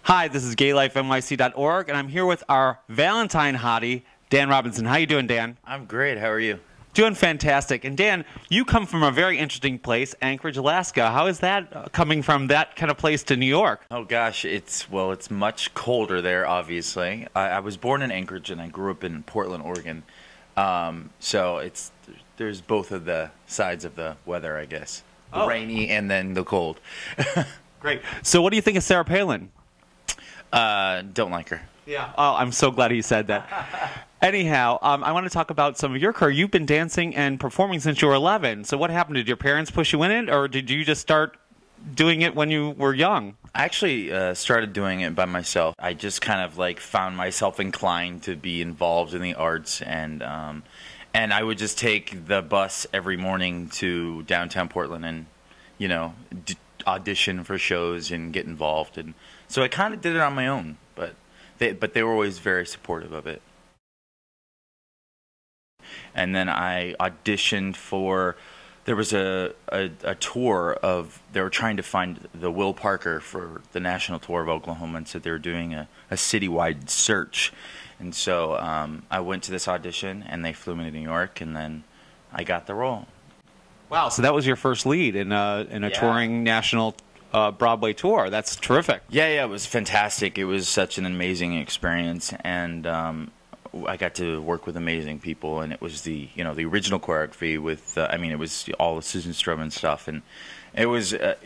Hi, this is GayLifeNYC.org, and I'm here with our Valentine hottie, Dan Robinson. How you doing, Dan? I'm great. How are you? Doing fantastic. And Dan, you come from a very interesting place, Anchorage, Alaska. How is that coming from that kind of place to New York? Oh gosh, it's much colder there. Obviously, I was born in Anchorage and I grew up in Portland, Oregon. So there's both of the sides of the weather, I guess. The rainy and then the cold. Great. So what do you think of Sarah Palin? Don't like her. Yeah. Oh, I'm so glad he said that. Anyhow, I want to talk about some of your career. You've been dancing and performing since you were 11. So what happened? Did your parents push you in it, or did you just start doing it when you were young? I actually started doing it by myself. I just kind of like found myself inclined to be involved in the arts, and I would just take the bus every morning to downtown Portland and, you know, audition for shows and get involved. And so I kind of did it on my own, but they were always very supportive of it. And then I auditioned for, there was a tour of, they were trying to find the Will Parker for the national tour of Oklahoma, and so they were doing a citywide search. And so I went to this audition, and they flew me to New York, and then I got the role. Wow, so that was your first lead in a touring national Broadway tour. That's terrific. Yeah, it was fantastic. It was such an amazing experience, and I got to work with amazing people, and it was the original choreography with it was all the Susan Stroman stuff, and it was great.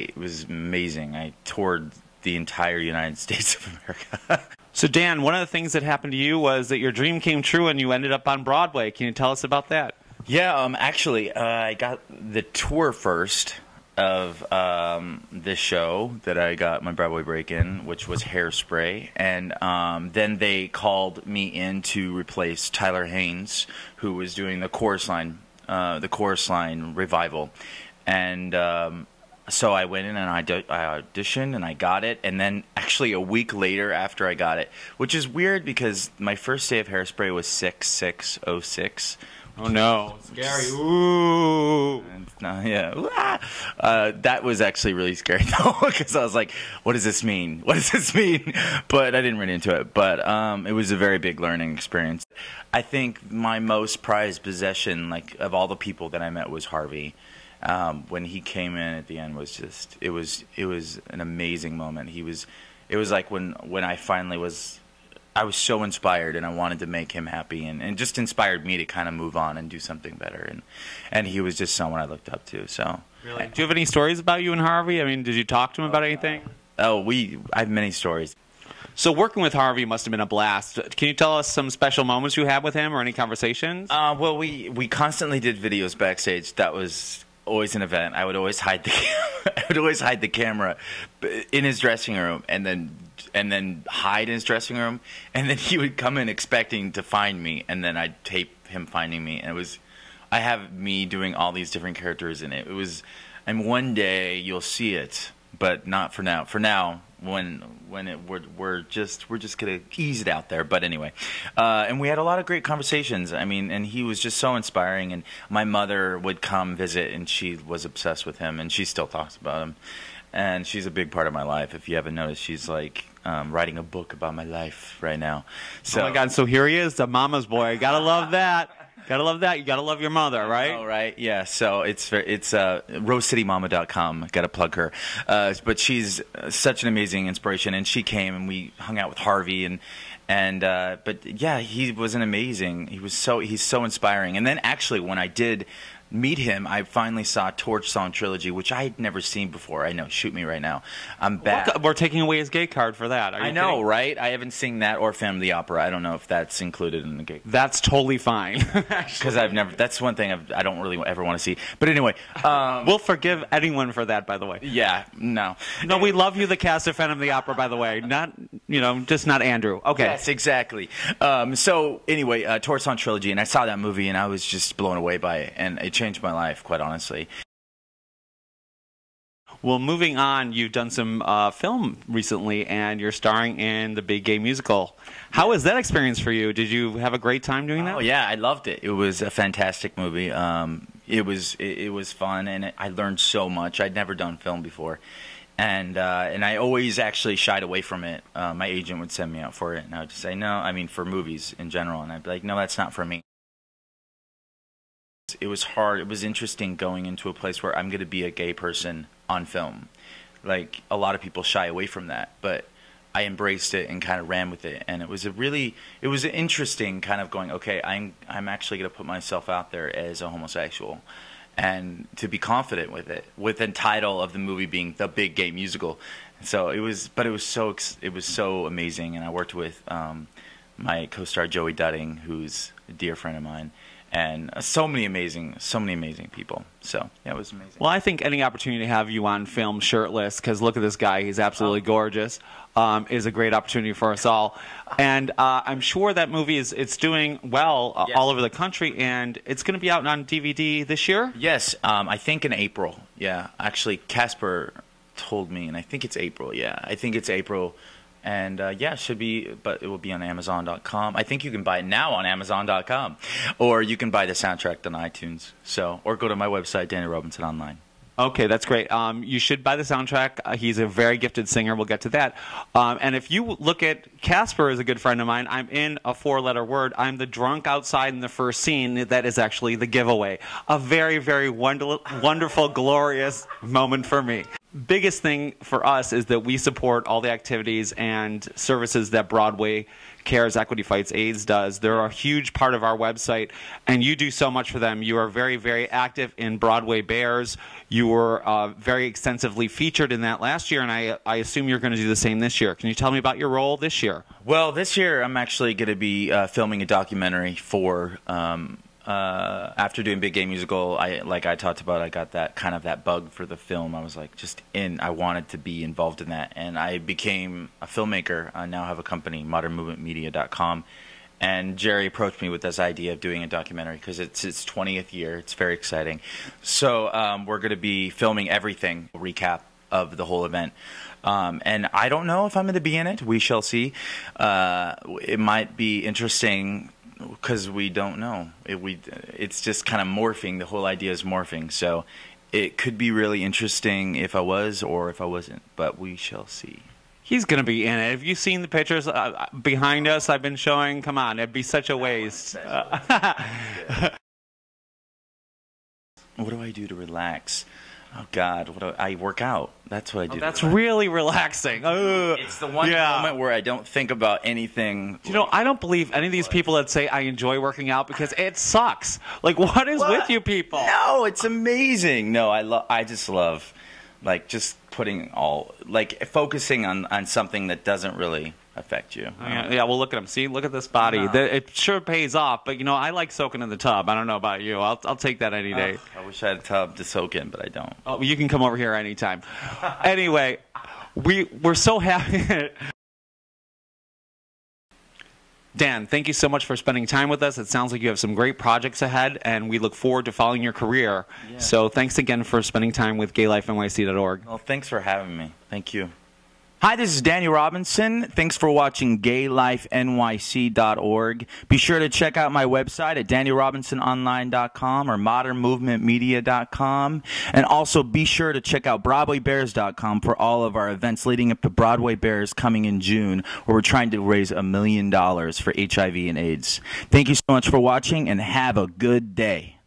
It was amazing. I toured the entire United States of America. So Dan, one of the things that happened to you was that your dream came true and you ended up on Broadway. Can you tell us about that? Yeah, actually, I got the tour first of this show that I got my Broadway break in, which was Hairspray, and then they called me in to replace Tyler Haynes, who was doing the chorus line revival, and so I went in and I auditioned and I got it, and then actually a week later after I got it, which is weird because my first day of Hairspray was 6/6/06. Oh no, scary. Ooh. That was actually really scary though, because I was like, what does this mean? What does this mean? But I didn't run into it. But it was a very big learning experience. I think my most prized possession, like of all the people that I met, was Harvey. When he came in at the end was just, it was an amazing moment. It was like when I was so inspired, and I wanted to make him happy, and just inspired me to kind of move on and do something better. And he was just someone I looked up to. So, really? Do you have any stories about you and Harvey? I mean, did you talk to him about anything? I have many stories. So working with Harvey must have been a blast. Can you tell us some special moments you had with him or any conversations? Well, we constantly did videos backstage. That was always an event. I would always hide the camera in his dressing room, and then hide in his dressing room, and then he would come in expecting to find me, and then I'd tape him finding me, and I have me doing all these different characters in it. And one day you'll see it, but not for now. For now, we're just gonna ease it out there. But anyway, and we had a lot of great conversations. I mean, and he was just so inspiring. And my mother would come visit, and she was obsessed with him, and she still talks about him. And she's a big part of my life. If you haven't noticed, she's like writing a book about my life right now. So, oh my God! So here he is, the mama's boy. Gotta love that. Gotta love that. You gotta love your mother, right? Oh, right. Yeah. So it's rosecitymama.com. Gotta plug her. But she's such an amazing inspiration, and she came and we hung out with Harvey but yeah, he was an amazing. He's so inspiring. And then actually, when I did meet him, I finally saw Torch Song Trilogy, which I had never seen before. I know, shoot me right now. I'm back. We're taking away his gay card for that. I know, kidding? Right? I haven't seen that or Phantom of the Opera. I don't know if that's included in the gay. That's totally fine. Because that's one thing I don't really ever want to see. But anyway. We'll forgive anyone for that, by the way. Yeah, no. No, we love you, the cast of Phantom of the Opera, by the way. Not, just not Andrew. Okay. Yes, exactly. So anyway, Torch Song Trilogy, and I saw that movie, and I was just blown away by it, and it changed my life, quite honestly. Well, moving on, you've done some film recently, and you're starring in the big gay musical. How was that experience for you? Did you have a great time doing that? Oh yeah, I loved it. It was a fantastic movie. It was fun, and I learned so much. I'd never done film before, And I always actually shied away from it. My agent would send me out for it, and I would just say no. I mean, for movies in general, and I'd be like, no, that's not for me. It was hard. It was interesting going into a place where I'm going to be a gay person on film. Like, a lot of people shy away from that, but I embraced it and kind of ran with it. And it was interesting kind of going, okay, I'm actually going to put myself out there as a homosexual, and to be confident with it, with the title of the movie being The Big Gay Musical. So it was so amazing. And I worked with my co-star Joey Dudding, who's a dear friend of mine, and so many amazing people. So yeah, it was amazing. Well, I think any opportunity to have you on film shirtless, because look at this guy, he's absolutely gorgeous, is a great opportunity for us all. And I'm sure that movie it's doing well Yes. all over the country, and it's going to be out on DVD this year? Yes, I think in April. Yeah, actually, Casper told me, and I think it's April. Yeah, I think it's April. And yeah, it should be, but it will be on Amazon.com. I think you can buy it now on Amazon.com, or you can buy the soundtrack on iTunes. So, or go to my website, Danny Robinson Online. Okay, that's great. You should buy the soundtrack. He's a very gifted singer. We'll get to that. And if you look at Casper, is a good friend of mine. I'm in a 4-letter word. I'm the drunk outside in the first scene. That is actually the giveaway. A very, very wonderful, glorious moment for me. Biggest thing for us is that we support all the activities and services that Broadway Cares, Equity Fights, AIDS does. They're a huge part of our website, and you do so much for them. You are very, very active in Broadway Bares. You were very extensively featured in that last year, and I assume you're going to do the same this year. Can you tell me about your role this year? Well, this year I'm actually going to be filming a documentary for after doing Big Gay Musical. Like I talked about, I got that bug for the film. I was like I wanted to be involved in that, and I became a filmmaker. I now have a company, modernmovementmedia.com, and Jerry approached me with this idea of doing a documentary because it's its 20th year. It's very exciting. So we're going to be filming everything, recap of the whole event. And I don't know if I'm going to be in it. We shall see. It might be interesting, because we don't know. It's just kind of morphing. The whole idea is morphing. So it could be really interesting if I was or if I wasn't. But we shall see. He's going to be in it. Have you seen the pictures behind us I've been showing? Come on, it'd be such a waste. What do I do to relax? Oh, God, I work out. That's what I do. Oh, that's really relaxing. It's the one moment where I don't think about anything. You know, I don't believe any of these people that say I enjoy working out, because it sucks. Like, what is with you people? No, it's amazing. No, I just love, like, just focusing on something that doesn't really affect you. Yeah, well, look at him. See, look at this body. It sure pays off, but, you know, I like soaking in the tub. I don't know about you. I'll take that any day. I wish I had a tub to soak in, but I don't. Oh, you can come over here anytime. Anyway, we're so happy. Dan, thank you so much for spending time with us. It sounds like you have some great projects ahead, and we look forward to following your career. Yeah. So thanks again for spending time with GayLifeNYC.org. Well, thanks for having me. Thank you. Hi, this is Danny Robinson. Thanks for watching GayLifeNYC.org. Be sure to check out my website at DannyRobinsonOnline.com or ModernMovementMedia.com. And also be sure to check out BroadwayBares.com for all of our events leading up to Broadway Bares coming in June, where we're trying to raise $1 million for HIV and AIDS. Thank you so much for watching, and have a good day.